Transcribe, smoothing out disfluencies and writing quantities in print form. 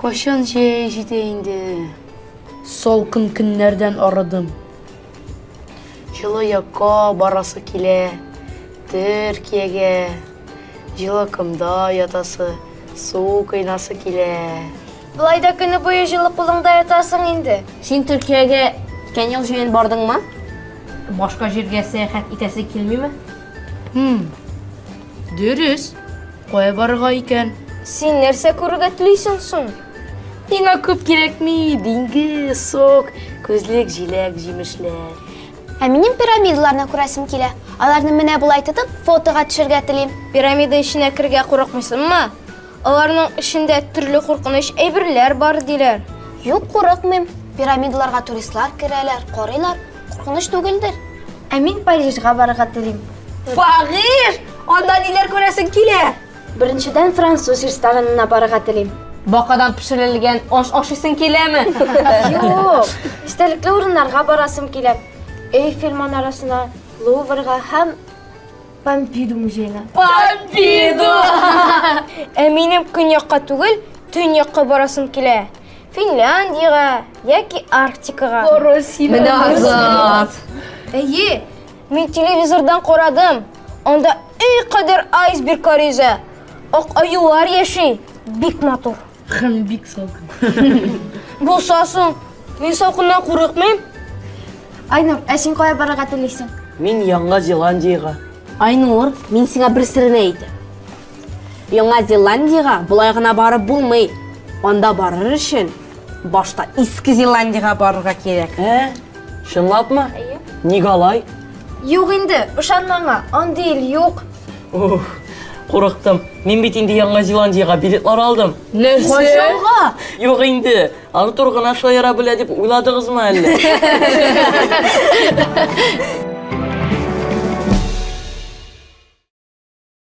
Kaşan jeydi. Salkın günlerden aradım. Жылы yakka barası kile. Türkiye'ge. Жылы kımda yatası. Su kıynası kile. Бұлайда күні бойы жылы қолыңда ятасың енді. Сен Түркияге өткен ел жиын бардың ма? Башка жерге сәяхәт итәсе килмей ме? Dürüst. Koya barıga iken. Сен нәрсе көруге тілейсің соң? Миңа көп керек ми? Диңгез, сок, көзлек, жилек, жемішлер. Ә менің пирамидаларына күрәсім келе. Аларны менә бұлай тытып, фотоға төшергә телим. Пирамида ішіне кірге қорықмайсың ма? Аларның ішінде түрлі қорқыныш әйберләр бар диләр. Юк, қорықмыйм. Пирамидаларга туристлар керәләр, карыйлар. Қорқыныш түгелдер. Ә мин Парижга барырга телим. Париж! Анда ниләр күрәсең килә? Беренчедән француз ресторанына барырга телим. Бакадан пешерелгән аш ашыйсың киләме? Юк, истәлекле урыннарга барасым килә. Эйфель манарасына, Луврга һәм Помпиду музейына. Помпиду! Ә минем көньякка түгел, төньякка барасым килә. Финляндиягә яки Арктикага. Менә азат. Әйе, мин телевизордан карадым. Анда үй кадәр айсберг yüzә. Ак аюлар яши. Бик матур. Хым бик salkın. Булса соң, мин салкыннан курыкмыйм. Айнур, ә син кая барырга телисең? Мин Яңа Зеландияга. Айнур, мин сиңа бер серне әйтәм. Яңа Зеландияга булай гына барып булмый. Анда барыр өчен башта Иске Зеландияга барырга кирәк. Шынлапмы? Нигалай? Юк инде, ышанмаңа. Андый ил юк. Курыктым. Мин бит инде Яңа Зеландияга билетлар алдым. Nerede? Юк инде. Аны тургына шаяра белә дип уйладыгызмы әллә?